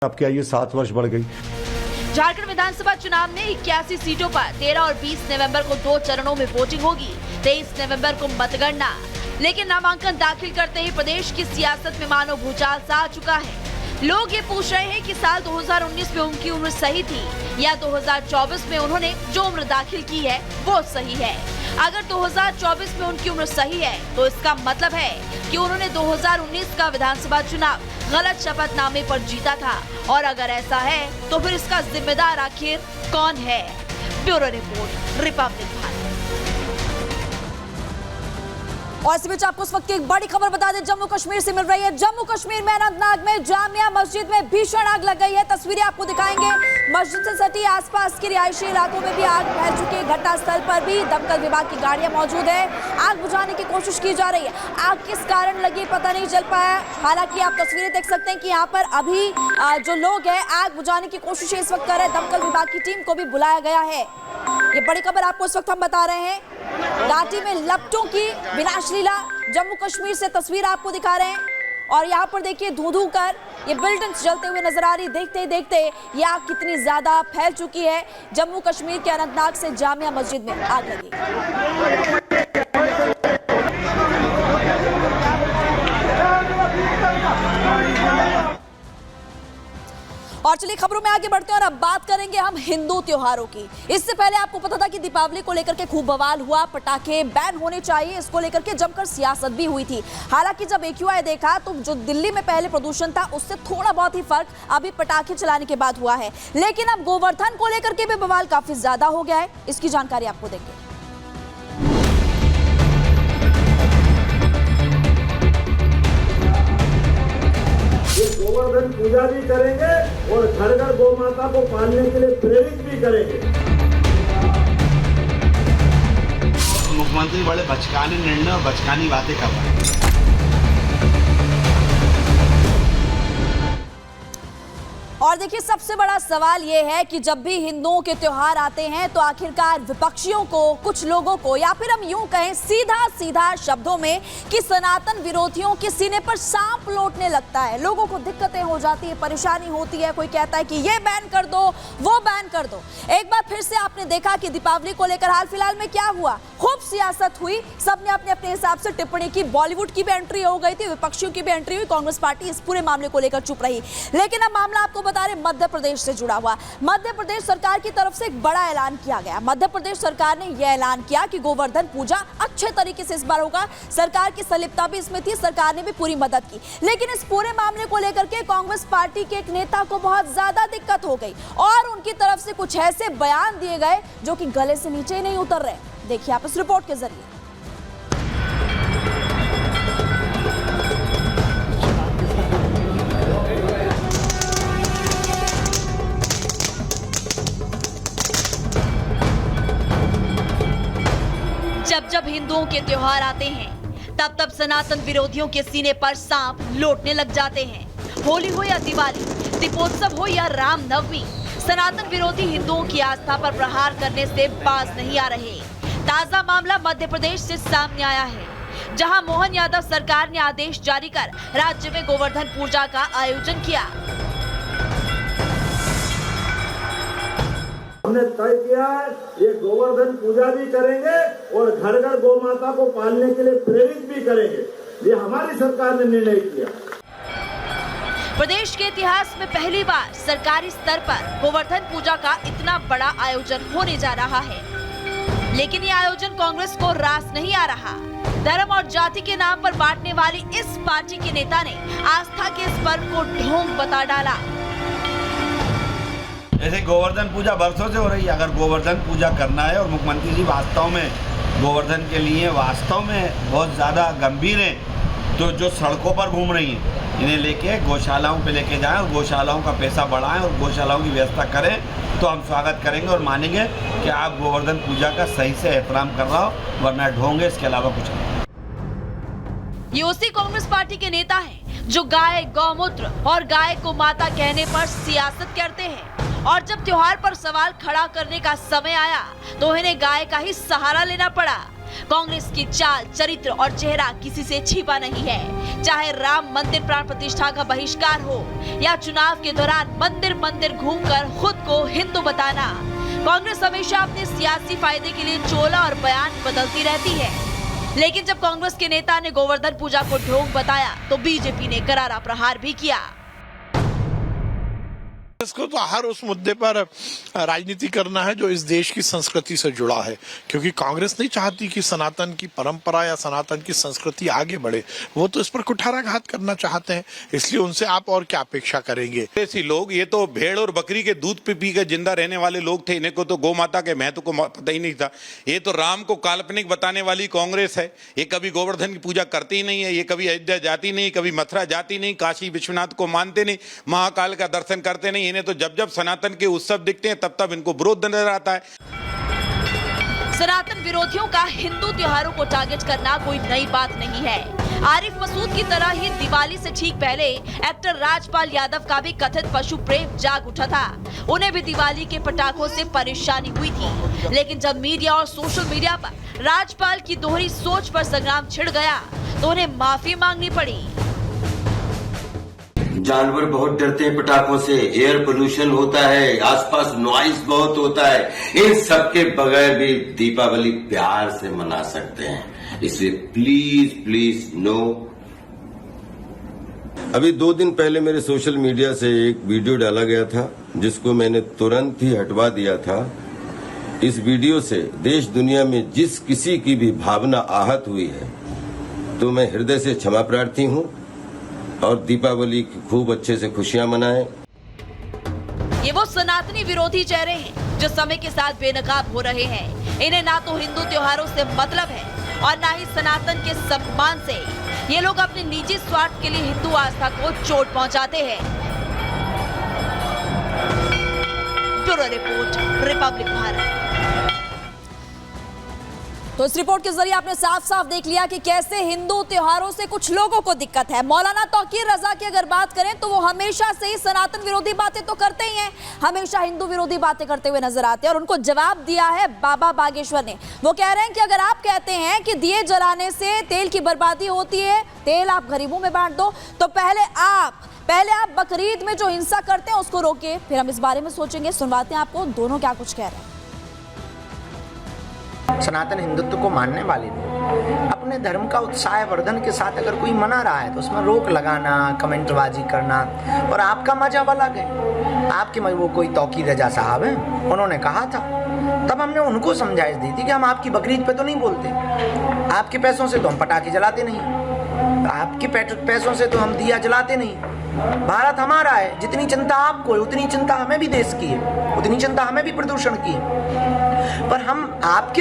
आपकी आयु 7 वर्ष बढ़ गई। झारखंड विधानसभा चुनाव में 81 सीटों पर 13 और 20 नवंबर को 2 चरणों में वोटिंग होगी। 23 नवंबर को मतगणना। लेकिन नामांकन दाखिल करते ही प्रदेश की सियासत में मानो भूचाल सा आ चुका है। लोग ये पूछ रहे हैं कि साल 2019 में उनकी उम्र सही थी या 2024 में उन्होंने जो उम्र दाखिल की है वो सही है। अगर 2024 में उनकी उम्र सही है तो इसका मतलब है कि उन्होंने 2019 का विधानसभा चुनाव गलत शपथनामे पर जीता था, और अगर ऐसा है तो फिर इसका जिम्मेदार आखिर कौन है? Bureau report, Republic Bharat. और इसी बीच आपको उस वक्त की एक बड़ी खबर बता दें, जम्मू कश्मीर से मिल रही है। जम्मू कश्मीर में अनंतनाग में जामिया मस्जिद में भीषण आग लग गई है। तस्वीरें आपको दिखाएंगे। मस्जिद से सटी आसपास के रिहायशी इलाकों में भी आग फैल चुकी है। घटनास्थल पर भी दमकल विभाग की गाड़ियां मौजूद है। आग बुझाने की कोशिश की जा रही है। आग किस कारण लगी पता नहीं चल पाया। हालांकि आप तस्वीरें देख सकते हैं कि यहाँ पर अभी जो लोग हैं आग बुझाने की कोशिश इस वक्त कर रहे हैं। दमकल विभाग की टीम को भी बुलाया गया है। ये बड़ी खबर आपको इस वक्त हम बता रहे हैं। घाटी में लपटों की विनाश लीला, जम्मू कश्मीर से तस्वीर आपको दिखा रहे हैं। और यहाँ पर देखिए धू कर ये बिल्डिंग्स जलते हुए नजर आ रही। देखते ही देखते ये आग कितनी ज्यादा फैल चुकी है। जम्मू कश्मीर के अनंतनाग से जामिया मस्जिद में आग लगी। और चलिए खबरों में आगे बढ़ते हैं और अब बात करेंगे हम हिंदू त्योहारों की। इससे पहले आपको पता था कि दीपावली को लेकर के खूब बवाल हुआ, पटाखे बैन होने चाहिए, इसको लेकर के जमकर सियासत भी हुई थी। हालांकि जब AQI देखा तो जो दिल्ली में पहले प्रदूषण था उससे थोड़ा बहुत ही फर्क अभी पटाखे चलाने के बाद हुआ है। लेकिन अब गोवर्धन को लेकर के भी बवाल काफी ज्यादा हो गया है। इसकी जानकारी आपको देंगे। गोवर्धन पूजा भी करेंगे और घर घर गौ माता को पालने के लिए प्रेरित भी करेंगे। मुख्यमंत्री बड़े बचकाने निर्णय और बचकानी बातें कर रहे हैं। और देखिए सबसे बड़ा सवाल यह है कि जब भी हिंदुओं के त्योहार आते हैं तो आखिरकार विपक्षियों को, कुछ लोगों को, या फिर हम यूं कहें सीधा शब्दों में कि सनातन विरोधियों के सीने पर सांप लौटने लगता है। लोगों को दिक्कतें हो जाती है, परेशानी होती है। कोई कहता है कि ये बैन कर दो, वो बैन कर दो। एक बार फिर से आपने देखा कि दीपावली को लेकर हाल फिलहाल में क्या हुआ, खूब सियासत हुई, सबने अपने अपने हिसाब से टिप्पणी की। बॉलीवुड की भी एंट्री हो गई थी, विपक्षियों की भी एंट्री हुई। कांग्रेस पार्टी इस पूरे मामले को लेकर चुप रही। लेकिन अब मामला आपको बता रहे मध्य प्रदेश से जुड़ा हुआ। मध्य प्रदेश सरकार की तरफ से एक बड़ा ऐलान किया गया। मध्य प्रदेश सरकार ने यह ऐलान किया कि गोवर्धन पूजा अच्छे तरीके से इस बार होगा। सरकार की संलिप्तता भी इसमें थी, सरकार ने भी पूरी मदद की। लेकिन इस पूरे मामले को लेकर के कांग्रेस पार्टी के एक नेता को बहुत ज्यादा दिक्कत हो गई और उनकी तरफ से कुछ ऐसे बयान दिए गए जो कि गले से नीचे ही नहीं उतर रहे। देखिए आप इस रिपोर्ट के जरिए। जब हिंदुओं के त्योहार आते हैं तब सनातन विरोधियों के सीने पर सांप लौटने लग जाते हैं। होली हो या दिवाली, दीपोत्सव हो या रामनवमी, सनातन विरोधी हिंदुओं की आस्था पर प्रहार करने से बाज नहीं आ रहे। ताजा मामला मध्य प्रदेश से सामने आया है, जहां मोहन यादव सरकार ने आदेश जारी कर राज्य में गोवर्धन पूजा का आयोजन किया। हमने तय किया ये गोवर्धन पूजा भी करेंगे और घर घर गौ माता को पालने के लिए प्रेरित भी करेंगे। ये हमारी सरकार ने निर्णय किया। प्रदेश के इतिहास में पहली बार सरकारी स्तर पर गोवर्धन पूजा का इतना बड़ा आयोजन होने जा रहा है। लेकिन ये आयोजन कांग्रेस को रास नहीं आ रहा। धर्म और जाति के नाम पर बांटने वाली इस पार्टी के नेता ने आस्था के इस पर्व को ढोंग बता डाला। ऐसे गोवर्धन पूजा बरसों से हो रही है। अगर गोवर्धन पूजा करना है और मुख्यमंत्री जी वास्तव में गोवर्धन के लिए वास्तव में बहुत ज़्यादा गंभीर हैं, तो जो सड़कों पर घूम रही हैं इन्हें लेके गौशालाओं पे लेके जाएं और गौशालाओं का पैसा बढ़ाएं और गौशालाओं की व्यवस्था करें, तो हम स्वागत करेंगे और मानेंगे कि आप गोवर्धन पूजा का सही से एहतराम कर रहा हो, वरना ढोंगे, इसके अलावा कुछ नहीं। ये उसी कांग्रेस पार्टी के नेता हैं जो गाय, गौमूत्र और गाय को माता कहने पर सियासत करते हैं, और जब त्योहार पर सवाल खड़ा करने का समय आया तो इन्हें गाय का ही सहारा लेना पड़ा। कांग्रेस की चाल, चरित्र और चेहरा किसी से छिपा नहीं है। चाहे राम मंदिर प्राण प्रतिष्ठा का बहिष्कार हो या चुनाव के दौरान मंदिर मंदिर घूमकर खुद को हिंदू बताना, कांग्रेस हमेशा अपने सियासी फायदे के लिए चोला और बयान बदलती रहती है। लेकिन जब कांग्रेस के नेता ने गोवर्धन पूजा को ढोंग बताया तो बीजेपी ने करारा प्रहार भी किया। इसको तो हर उस मुद्दे पर राजनीति करना है जो इस देश की संस्कृति से जुड़ा है, क्योंकि कांग्रेस नहीं चाहती कि सनातन की परंपरा या सनातन की संस्कृति आगे बढ़े। वो तो इस पर कुठाराघात करना चाहते हैं, इसलिए उनसे आप और क्या अपेक्षा करेंगे। ऐसे लोग, ये तो भेड़ और बकरी के दूध पे पी कर जिंदा रहने वाले लोग थे, इन्हें को तो गौ माता के महत्व को पता ही नहीं था। ये तो राम को काल्पनिक बताने वाली कांग्रेस है। ये कभी गोवर्धन की पूजा करती ही नहीं है, ये कभी अयोध्या जाती नहीं, कभी मथुरा जाती नहीं, काशी विश्वनाथ को मानते नहीं, महाकाल का दर्शन करते नहीं। इन्हें तो जब जब सनातन के उत्सव दिखते हैं तब तब इनको विरोध नजर आता है। सनातन विरोधियों का हिंदू त्योहारों को टारगेट करना कोई नई बात नहीं है। आरिफ मसूद की तरह ही दिवाली से ठीक पहले एक्टर राजपाल यादव का भी कथित पशु प्रेम जाग उठा था। उन्हें भी दिवाली के पटाखों से परेशानी हुई थी, लेकिन जब मीडिया और सोशल मीडिया पर राजपाल की दोहरी सोच पर संग्राम छिड़ गया तो उन्हें माफी मांगनी पड़ी। जानवर बहुत डरते हैं पटाखों से, एयर पोल्यूशन होता है, आसपास नॉइज बहुत होता है। इन सब के बगैर भी दीपावली प्यार से मना सकते हैं, इसलिए प्लीज प्लीज नो। अभी 2 दिन पहले मेरे सोशल मीडिया से एक वीडियो डाला गया था जिसको मैंने तुरंत ही हटवा दिया था। इस वीडियो से देश दुनिया में जिस किसी की भी भावना आहत हुई है तो मैं हृदय से क्षमा प्रार्थी हूँ और दीपावली की खूब अच्छे से खुशियां मनाएं। ये वो सनातनी विरोधी चेहरे हैं जो समय के साथ बेनकाब हो रहे हैं। इन्हें ना तो हिंदू त्योहारों से मतलब है और ना ही सनातन के सम्मान से। ये लोग अपने निजी स्वार्थ के लिए हिंदू आस्था को चोट पहुंचाते हैं। Bureau report, Republic Bharat. तो इस रिपोर्ट के जरिए आपने साफ साफ देख लिया कि कैसे हिंदू त्योहारों से कुछ लोगों को दिक्कत है। मौलाना तौकीर रजा की अगर बात करें तो वो हमेशा से ही सनातन विरोधी बातें तो करते ही हैं, हमेशा हिंदू विरोधी बातें करते हुए नजर आते हैं। और उनको जवाब दिया है बाबा बागेश्वर ने। वो कह रहे हैं कि अगर आप कहते हैं कि दिए जलाने से तेल की बर्बादी होती है, तेल आप गरीबों में बांट दो, तो पहले आप बकरीद में जो हिंसा करते हैं उसको रोकिए, फिर हम इस बारे में सोचेंगे। सुनवाते हैं आपको दोनों क्या कुछ कह रहे हैं। सनातन हिंदुत्व को मानने वाले लोग अपने धर्म का उत्साह वर्धन के साथ अगर कोई मना रहा है तो उसमें रोक लगाना, कमेंटबाजी करना, और आपका मजा अलग है। आपके वो कोई तौकीर रजा साहब हैं, उन्होंने कहा था, तब हमने उनको समझाइश दी थी कि हम आपकी बकरीद पे तो नहीं बोलते, आपके पैसों से तो हम पटाखे जलाते नहीं, आपके पैसों से तो हम दिया जलाते नहीं। भारत हमारा है, जितनी चिंता आपको है उतनी चिंता हमें भी देश की है, उतनी चिंता हमें भी प्रदूषण की है। पर हम आपके